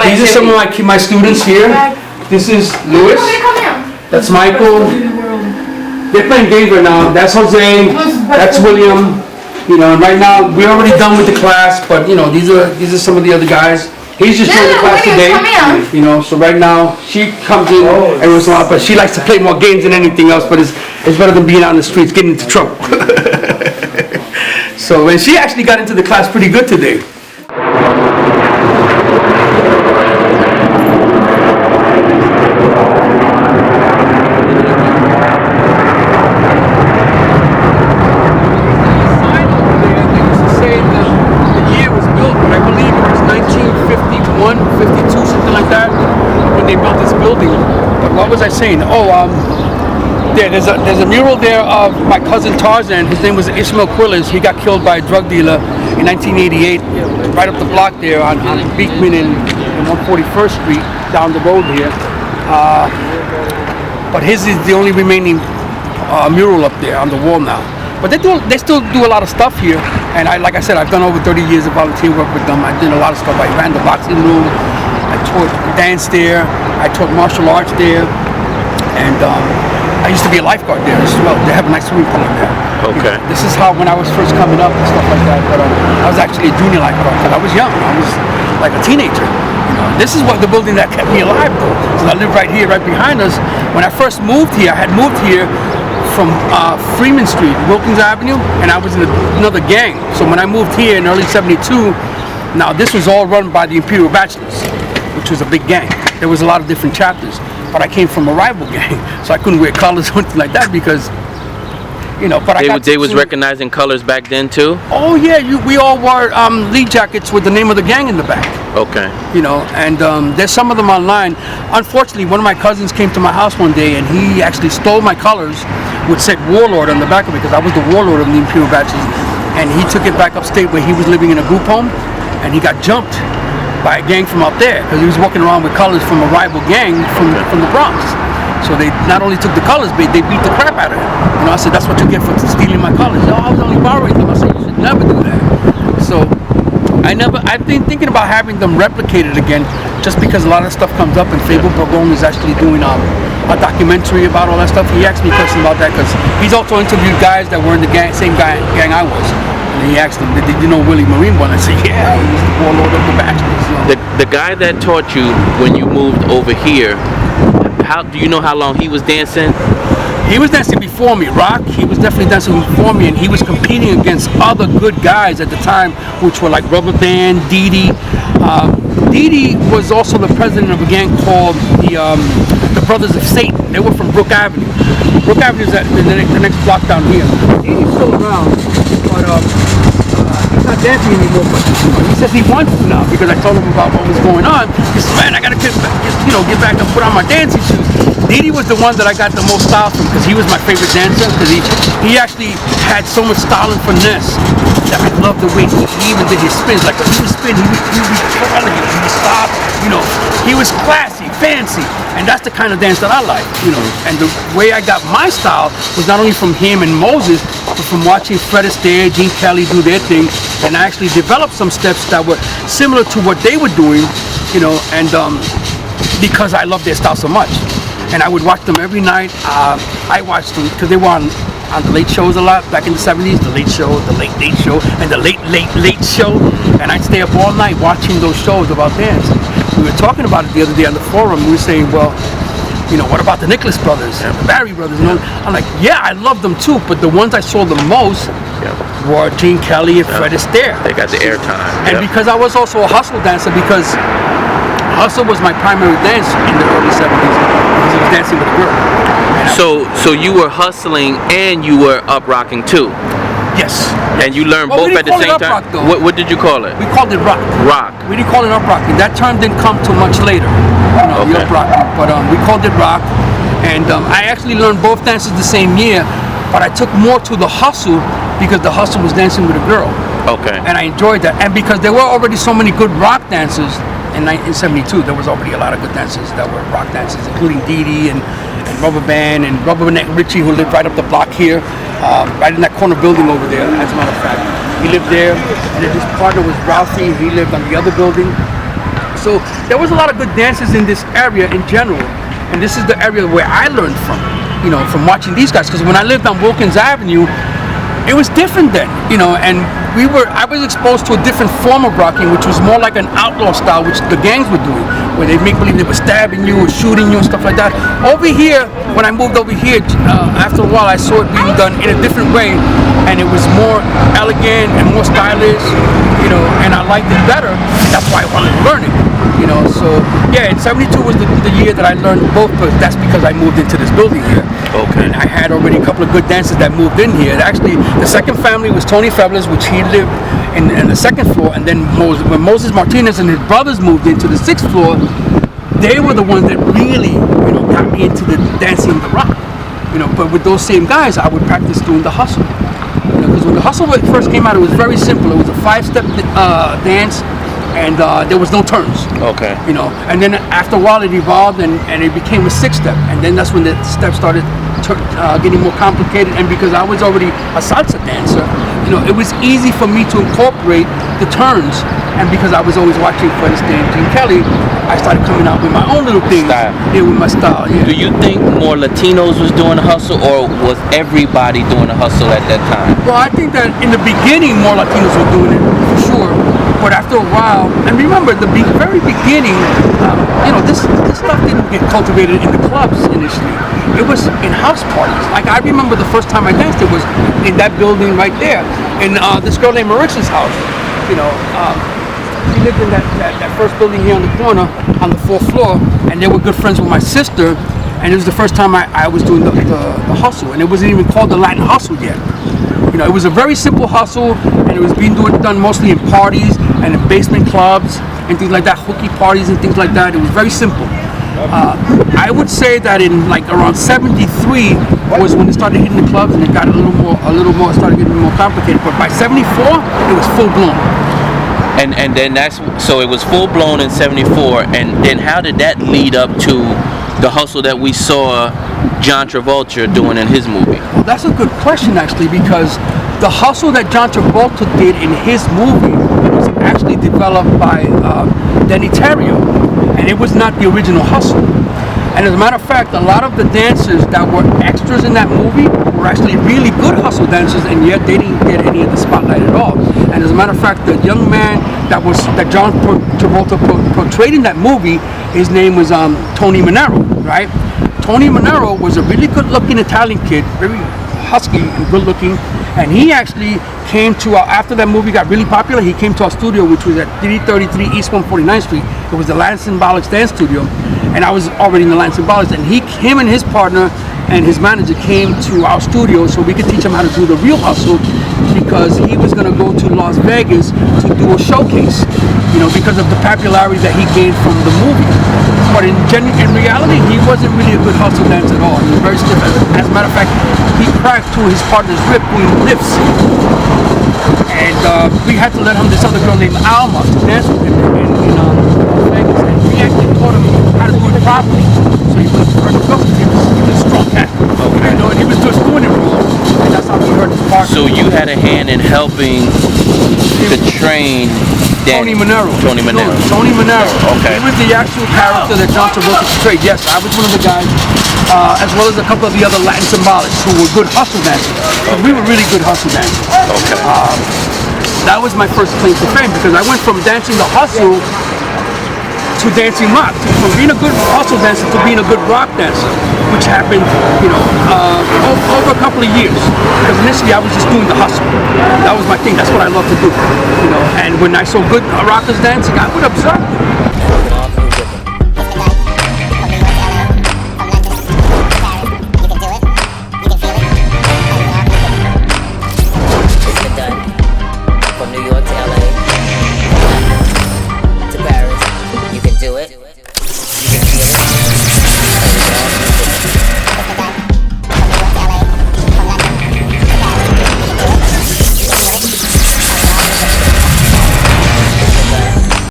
These are some of my students here. This is Louis. That's Michael. They're playing games right now. That's Jose. That's William. You know, and right now we're already done with the class, but you know, these are some of the other guys. He's just joined the class today. You know, so right now she comes in every once in a while, but she likes to play more games than anything else. But it's better than being out in the streets getting into trouble. So, and she actually got into the class pretty good today. Saying, there's a mural there of my cousin Tarzan. His name was Ishmael Quillis. He got killed by a drug dealer in 1988, right up the block there on Beekman and 141st Street, down the road here. But his is the only remaining mural up there on the wall now. But they still do a lot of stuff here. And like I said, I've done over 30 years of volunteer work with them. I did a lot of stuff. I ran the boxing room. I taught dance there. I taught martial arts there. And I used to be a lifeguard there as well. They have a nice swimming pool in there. Okay. This is how, when I was first coming up and stuff like that, but I was actually a junior lifeguard because I was young. I was like a teenager. You know, this is what the building that kept me alive though. So I live right here, right behind us. When I first moved here, I had moved here from Freeman Street, Wilkins Avenue, and I was in another gang. So when I moved here in early '72, now this was all run by the Imperial Bachelors, which was a big gang. There was a lot of different chapters. But I came from a rival gang, so I couldn't wear colors or anything like that because, you know. But they was recognizing colors back then too. Oh yeah, we all wore lead jackets with the name of the gang in the back. Okay. You know, and there's some of them online. Unfortunately, one of my cousins came to my house one day and he actually stole my colors, which said Warlord on the back of it because I was the warlord of the Imperial Bachelors, and he took it back upstate where he was living in a group home, and he got jumped by a gang from out there because he was walking around with colors from a rival gang from the Bronx. So they not only took the colors, but they beat the crap out of him. You know, I said, that's what you get for stealing my colors. Oh, I was only borrowing them. I said, you should never do that. So I've been thinking about having them replicated again just because a lot of stuff comes up, and Fable Burgon is actually doing a documentary about all that stuff. He asked me a question about that because he's also interviewed guys that were in the same gang I was. And he asked them, did you know Willie Marine One? I said, yeah, he was the warlord of the Bachelors. You know? The guy that taught you when you moved over here, how do you know how long he was dancing? He was dancing before me, Rock. He was definitely dancing before me, and he was competing against other good guys at the time, which were like Rubber Band, Dee. Dee was also the president of a gang called the Brothers of Satan. They were from Brook Avenue. Brook Avenue is the next block down here. Dee's still around, but he's not dancing anymore. But he says he wants to now because I told him about what was going on. He says, man, I gotta get back and put on my dancing shoes. Dee was the one that I got the most style from because he was my favorite dancer because he actually had so much style and finesse that I loved the way he even did his spins. Like when he would spin, he would be twirling, he would stop, you know. He was classy, fancy, and that's the kind of dance that I like, you know. And the way I got my style was not only from him and Moses, but from watching Fred Astaire, Gene Kelly do their thing, and I actually developed some steps that were similar to what they were doing, you know, and because I loved their style so much. And I would watch them every night. I watched them because they were on the late shows a lot back in the 70s. The Late Show, the Late Late Show, and the Late Show. And I'd stay up all night watching those shows about dance. We were talking about it the other day on the forum. We were saying, well, you know, what about the Nicholas brothers, the Barry brothers? You know? I'm like, yeah, I love them too, but the ones I saw the most were Gene Kelly and Fred Astaire. They got the airtime. And because I was also a hustle dancer, because hustle was my primary dance in the early 70s. He was dancing with a girl. So you were hustling and you were up rocking too? Yes. And you learned both at the same time? What did you call it? We called it rock. Rock. We didn't call it up rocking. That term didn't come too much later. You know, the up rocking. But we called it rock. And I actually learned both dances the same year, but I took more to the hustle because the hustle was dancing with a girl. Okay. And I enjoyed that. And because there were already so many good rock dancers in 1972, there was already a lot of good dancers that were rock dancers, including Dee and Rubber Band and Rubber Neck Richie, who lived right up the block here, right in that corner building over there, as a matter of fact. he lived there, and then his partner was Ralphie, he lived on the other building. So there was a lot of good dancers in this area in general, and this is the area where I learned from, from watching these guys. Because when I lived on Wilkins Avenue, it was different then, and I was exposed to a different form of rocking, which was more like an outlaw style, which the gangs were doing, where they make believe they were stabbing you or shooting you and stuff like that. Over here, when I moved over here, after a while I saw it being done in a different way, and it was more elegant and more stylish, and I liked it better. That's why I wanted to learn it. So yeah, in '72 was the year that I learned both, but that's because I moved into this building here. Okay. And I had already a couple of good dancers that moved in here. Actually, the second family was Tony Febler's, which he lived in the second floor, and then when Moses Martinez and his brothers moved into the sixth floor, they were the ones that really, got me into the dancing, the rock. But with those same guys, I would practice doing the hustle. Because when the hustle first came out, it was very simple. It was a 5-step dance. And there was no turns. Okay. And then after a while it evolved and it became a 6-step. And then that's when the steps started getting more complicated. And because I was already a salsa dancer, it was easy for me to incorporate the turns. And because I was always watching Fred Astaire and Gene Kelly, I started coming out with my own little things. Style. Yeah, with my style, yeah. Do you think more Latinos was doing the hustle, or was everybody doing the hustle at that time? Well, I think that in the beginning more Latinos were doing it, for sure. But after a while, and remember, the very beginning, this stuff didn't get cultivated in the clubs initially. It was in house parties. Like I remember the first time I danced, it was in that building right there, in this girl named Marissa's house. She lived in that first building here on the corner, on the 4th floor, and they were good friends with my sister. And it was the first time I was doing the hustle, and it wasn't even called the Latin hustle yet. It was a very simple hustle, and it was being done mostly in parties and in basement clubs and things like that, hooky parties and things like that. It was very simple. I would say that in like around '73 was when it started hitting the clubs, and it got a little more, started getting more complicated. But by '74, it was full blown. And then so it was full blown in '74, and then how did that lead up to the hustle that we saw John Travolta doing in his movie? Well, that's a good question actually, because the hustle that John Travolta did in his movie was actually developed by Denny Terrio, and it was not the original hustle. And as a matter of fact, a lot of the dancers that were extras in that movie were actually really good hustle dancers, and yet they didn't get any of the spotlight at all. And as a matter of fact, the young man that John Travolta portrayed in that movie, his name was Tony Manero, right? Tony Manero was a really good-looking Italian kid, very husky and good-looking, and he actually came to after that movie got really popular, he came to our studio, which was at 333 East 149th Street. It was the Latin Symbolics Dance Studio, and I was already in the Latin Symbolics, and him and his partner and his manager came to our studio so we could teach him how to do the real hustle, because he was going to go to Las Vegas to do a showcase, because of the popularity that he gained from the movie. But in reality, he wasn't really a good hustle dancer at all. He was very stiff. As a matter of fact, he cracked to his partner's rib doing lifts. And we had to let him, this other girl named Alma, to dance with him in Las Vegas. And we actually taught him how to do it properly. So he was perfect because he was a strong cat. Okay. And he was just doing it wrong. And that's how he hurt his partner. So you had a hand in helping to train Tony Manero. Tony Manero. No, Tony Manero. Okay. He was the actual character that John Travolta portrayed. Yes, I was one of the guys, as well as a couple of the other Latin Symbolics who were good hustle dancers. Okay. We were really good hustle dancers. Okay. That was my first claim to fame, because I went from dancing the hustle to dancing rock, from being a good hustle dancer to being a good rock dancer, which happened, over a couple of years. Because initially I was just doing the hustle. That was my thing. That's what I love to do, And when I saw good rockers dancing, I would observe them.